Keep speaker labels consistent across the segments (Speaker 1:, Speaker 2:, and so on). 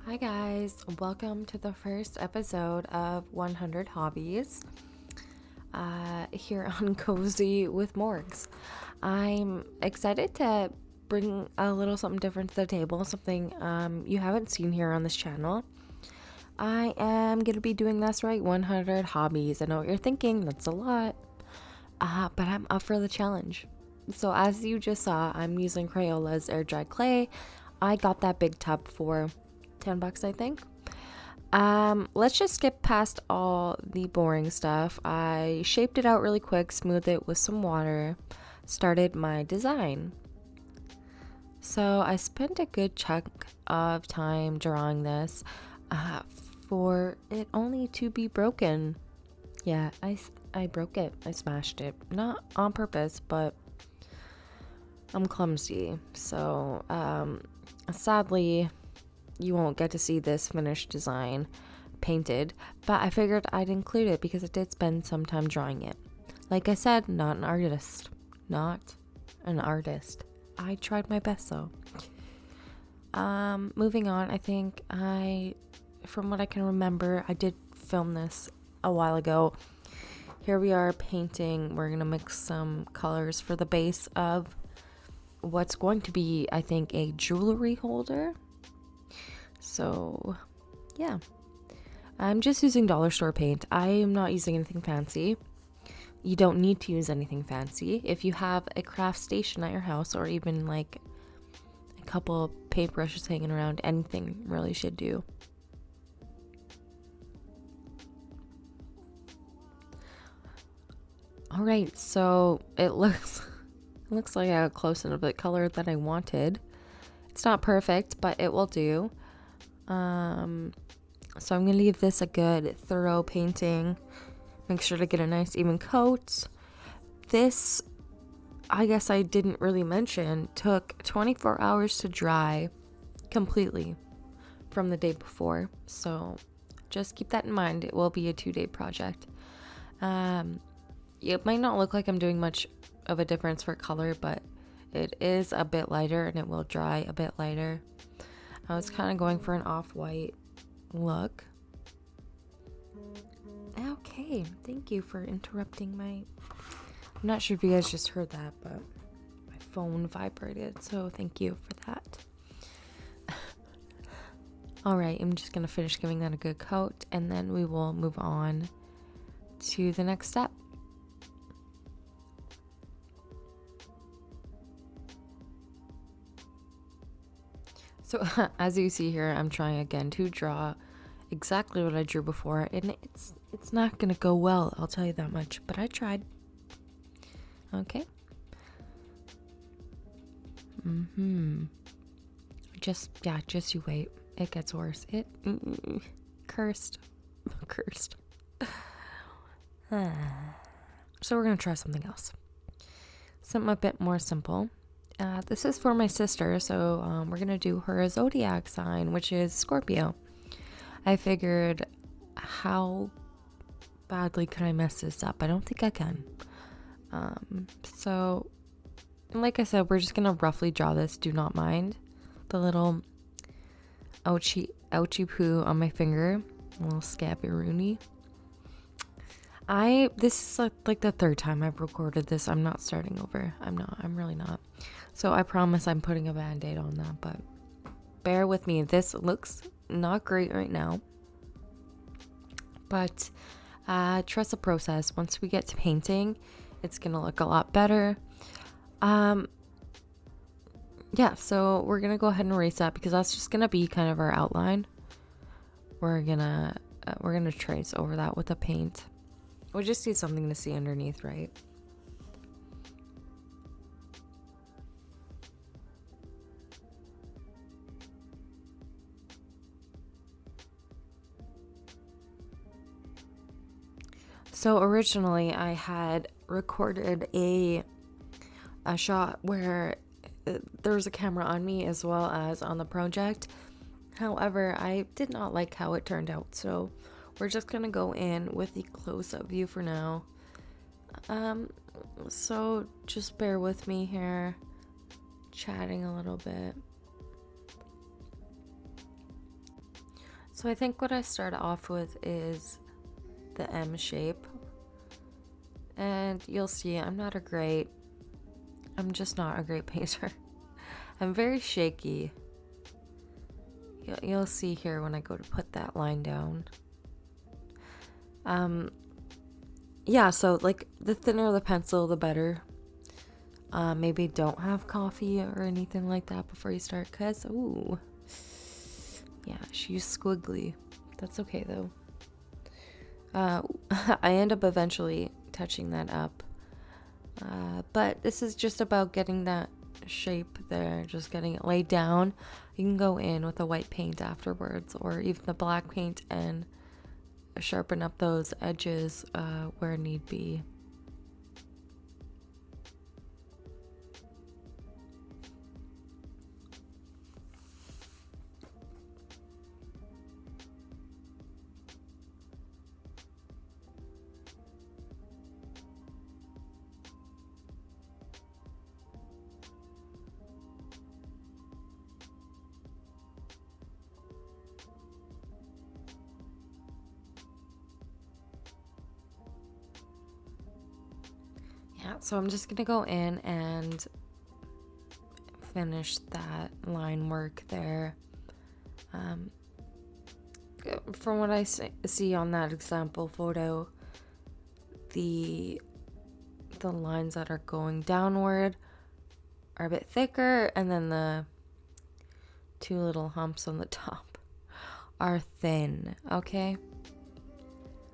Speaker 1: Hi guys, welcome to the first episode of 100 Hobbies here on Cozy with Morgs. I'm excited to bring a little something different to the table, something you haven't seen here on this channel. I am going to be doing this right, 100 hobbies. I know what you're thinking, that's a lot, but I'm up for the challenge. So as you just saw, I'm using Crayola's air dry clay. I got that big tub for $10, I think. Let's just skip past all the boring stuff. I shaped it out really quick, smoothed it with some water, started my design. So I spent a good chunk of time drawing this for it only to be broken. Yeah, I broke it. I smashed it. Not on purpose, but I'm clumsy. So sadly, you won't get to see this finished design painted, but I figured I'd include it because I did spend some time drawing it. Like I said, not an artist. I tried my best though. Moving on, I think from what I can remember, I did film this a while ago. Here we are painting. We're gonna mix some colors for the base of what's going to be, I think, a jewelry holder. So, yeah. I'm just using dollar store paint. I am not using anything fancy. You don't need to use anything fancy. If you have a craft station at your house or even like a couple paintbrushes hanging around, anything really should do. Alright, so it looks like I got close enough to the color that I wanted. It's not perfect, but it will do. So I'm gonna leave this a good thorough painting. Make sure to get a nice even coat. This, I guess I didn't really mention, took 24 hours to dry completely from the day before. So just keep that in mind. It will be a 2-day project. It might not look like I'm doing much of a difference for color, but it is a bit lighter and it will dry a bit lighter. I was kind of going for an off-white look. Okay, thank you for interrupting I'm not sure if you guys just heard that, but my phone vibrated, so thank you for that. Alright, I'm just going to finish giving that a good coat, and then we will move on to the next step. So as you see here, I'm trying again to draw exactly what I drew before, and it's not gonna go well, I'll tell you that much, but I tried. Okay. Just you wait. It gets worse. Cursed. So we're gonna try something else. Something a bit more simple. This is for my sister, so we're gonna do her zodiac sign, which is Scorpio. I figured, how badly could I mess this up? I don't think I can. So, like I said, we're just gonna roughly draw this. Do not mind the little ouchie poo on my finger, a little scabby-rooney. This is like the third time I've recorded this. I'm not starting over. I'm really not. So I promise I'm putting a band-aid on that, but bear with me. This looks not great right now, but trust the process. Once we get to painting, it's gonna look a lot better. Yeah, so we're gonna go ahead and erase that because that's just gonna be kind of our outline. We're gonna trace over that with the paint. We just need something to see underneath, right? So originally I had recorded a shot where there was a camera on me as well as on the project. However, I did not like how it turned out, so we're just gonna go in with the close-up view for now. So just bear with me here, chatting a little bit. So I think what I start off with is the M shape. And you'll see I'm just not a great painter. I'm very shaky. You'll see here when I go to put that line down. Yeah, so like the thinner the pencil, the better. Maybe don't have coffee or anything like that before you start, cause yeah, she's squiggly. That's okay though. I end up eventually touching that up. But this is just about getting that shape there, just getting it laid down. You can go in with the white paint afterwards, or even the black paint, and sharpen up those edges where need be. Yeah, so I'm just gonna go in and finish that line work there. From what I see on that example photo, the lines that are going downward are a bit thicker, and then the two little humps on the top are thin. Okay,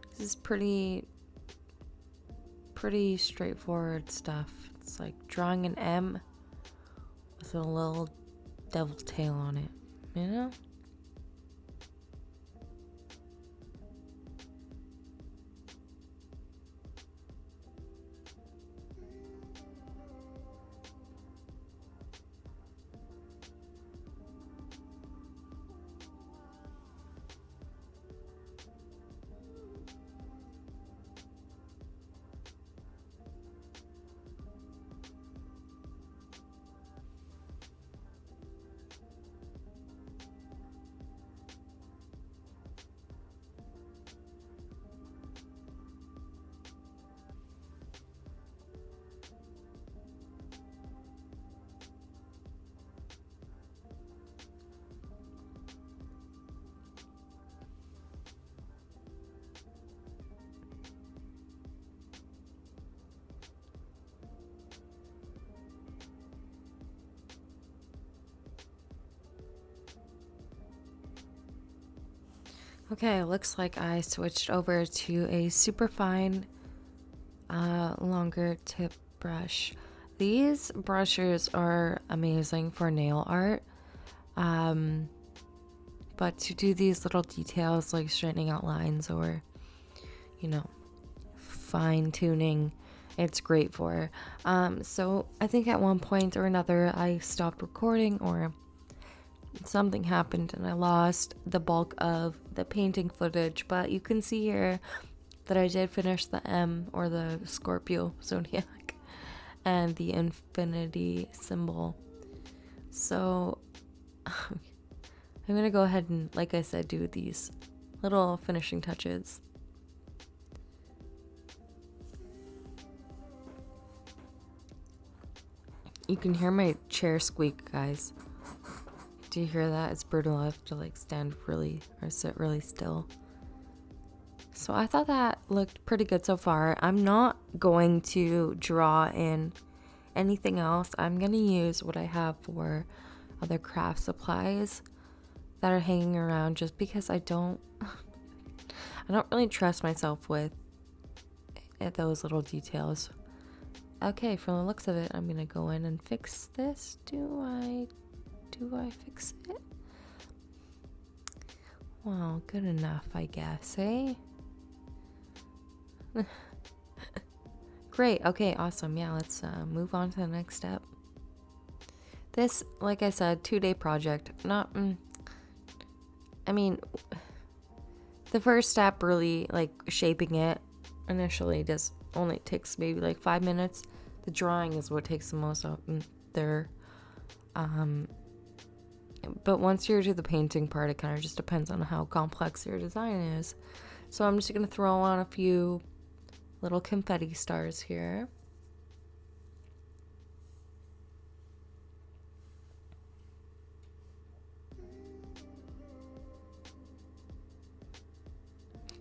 Speaker 1: this is pretty straightforward stuff. It's like drawing an M with a little devil's tail on it, you know? Okay, looks like I switched over to a super fine, longer tip brush. These brushes are amazing for nail art, but to do these little details like straightening out lines or, fine tuning, it's great for. So I think at one point or another I stopped recording, or something happened and I lost the bulk of the painting footage, but you can see here that I did finish the M, or the Scorpio zodiac, and the infinity symbol. So I'm gonna go ahead and, like I said, do these little finishing touches. You can hear my chair squeak, guys. Do you hear that? It's brutal. I have to stand really or sit really still. So I thought that looked pretty good so far. I'm not going to draw in anything else. I'm going to use what I have for other craft supplies that are hanging around, just because I don't really trust myself with those little details. Okay, from the looks of it, I'm going to go in and fix this. Do I fix it? Well, good enough, I guess, eh? Great. Okay, awesome. Yeah, let's move on to the next step. This, like I said, 2-day project. The first step, really, shaping it initially, just only takes maybe 5 minutes. The drawing is what takes the most of there. But once you're to the painting part, it kind of just depends on how complex your design is. So I'm just going to throw on a few little confetti stars here.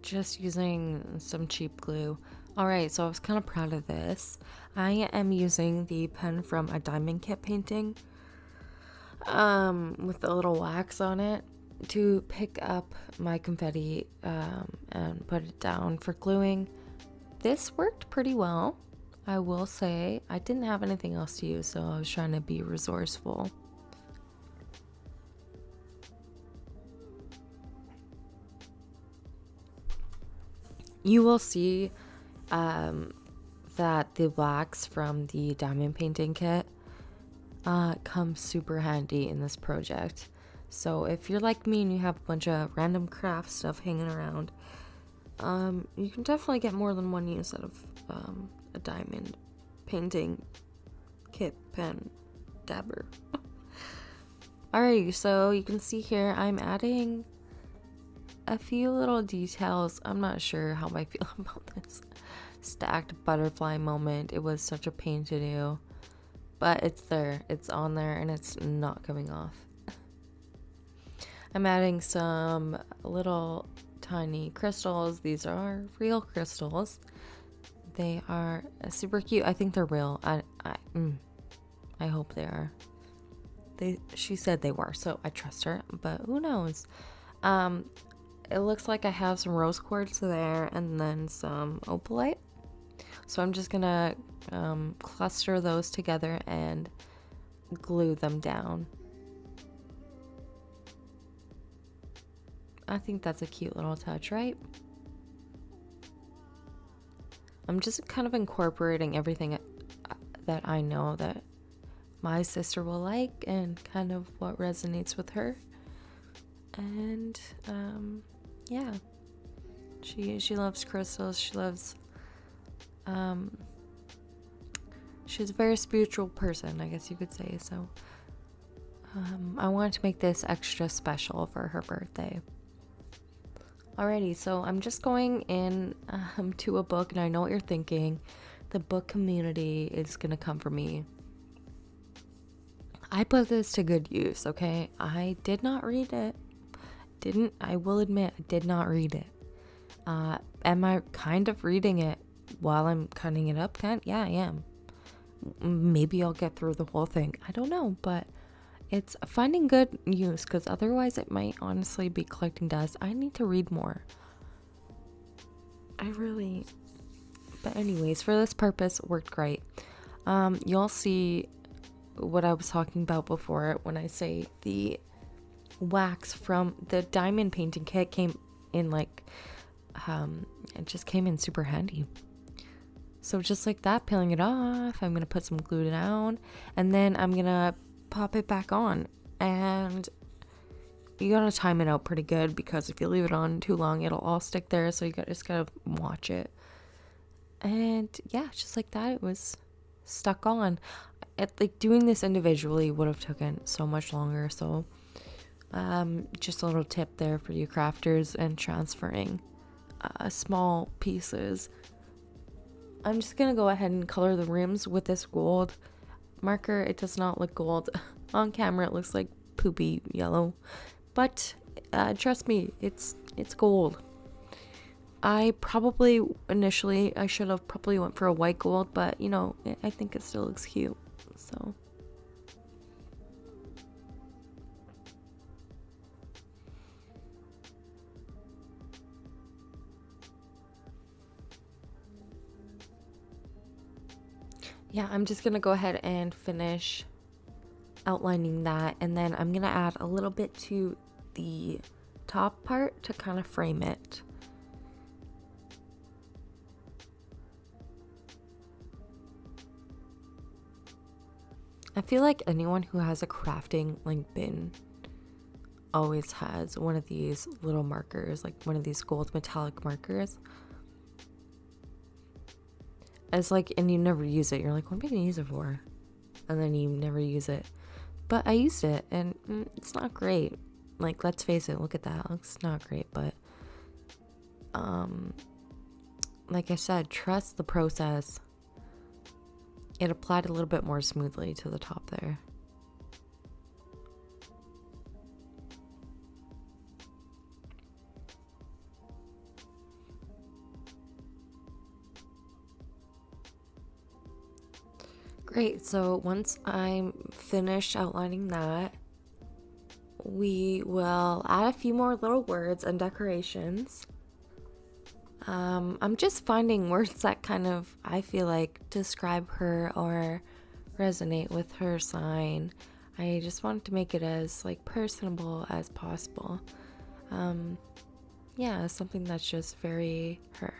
Speaker 1: Just using some cheap glue. Alright, so I was kind of proud of this. I am using the pen from a diamond kit painting with a little wax on it to pick up my confetti and put it down for gluing. This worked pretty well, I will say. I didn't have anything else to use, so I was trying to be resourceful. You will see that the wax from the diamond painting kit comes super handy in this project. So if you're like me and you have a bunch of random craft stuff hanging around, you can definitely get more than one use out of a diamond painting kit pen dabber. Alright, so you can see here I'm adding a few little details. I'm not sure how I feel about this stacked butterfly moment. It was such a pain to do, but it's there, it's on there, and it's not coming off. I'm adding some little tiny crystals. These are real crystals. They are super cute. I think they're real. I hope they are. She said they were, so I trust her, but who knows. It looks like I have some rose quartz there and then some opalite. So I'm just gonna cluster those together and glue them down. I think that's a cute little touch, right? I'm just kind of incorporating everything that I know that my sister will like and kind of what resonates with her. And yeah, she loves crystals. She loves she's a very spiritual person, I guess you could say. So I wanted to make this extra special for her birthday. Alrighty, so I'm just going in to a book, and I know what you're thinking. The book community is gonna come for me. I put this to good use, okay? I did not read it. I will admit, I did not read it. Am I kind of reading it while I'm cutting it up? Yeah, I am. Maybe I'll get through the whole thing. I don't know, but it's finding good use, because otherwise it might honestly be collecting dust. I need to read more. But anyways, for this purpose, it worked great. You'll see what I was talking about before when I say the wax from the diamond painting kit came in like it just came in super handy. So just like that, peeling it off, I'm gonna put some glue down, and then I'm gonna pop it back on. And you gotta time it out pretty good, because if you leave it on too long, it'll all stick there. So you just gotta watch it. And yeah, just like that, it was stuck on. Like doing this individually would have taken so much longer. So just a little tip there for you crafters and transferring small pieces. I'm just gonna go ahead and color the rims with this gold marker. It does not look gold on camera. It looks like poopy yellow, but trust me, it's gold. I probably initially I should have probably went for a white gold, but you know, I think it still looks cute. So yeah, I'm just gonna go ahead and finish outlining that, and then I'm gonna add a little bit to the top part to kind of frame it. I feel like anyone who has a crafting like bin always has one of these little markers, like one of these gold metallic markers. It's like, and you never use it. You're like, what am I gonna use it for? And then you never use it. But I used it, and it's not great. Like, let's face it, look at that. It looks not great, but like I said, trust the process. It applied a little bit more smoothly to the top there. Great, so once I'm finished outlining that, we will add a few more little words and decorations. I'm just finding words that kind of, I feel like, describe her or resonate with her sign. I just wanted to make it as like personable as possible. Yeah, something that's just very her.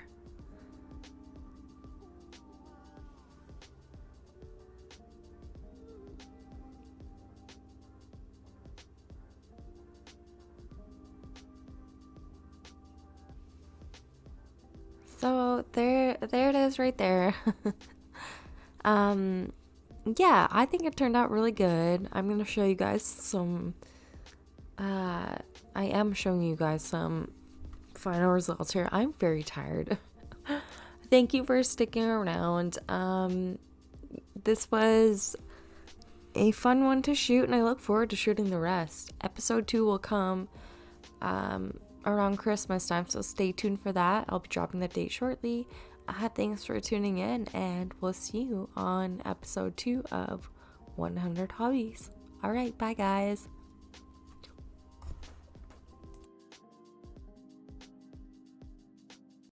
Speaker 1: So there it is right there. Yeah, I think it turned out really good. I'm gonna show you guys some I am showing you guys some final results here. I'm very tired. Thank you for sticking around. This was a fun one to shoot, and I look forward to shooting the rest. Episode 2 will come around Christmas time, so stay tuned for that. I'll be dropping the date shortly. Thanks for tuning in, and we'll see you on episode 2 of 100 Hobbies. All right, bye guys.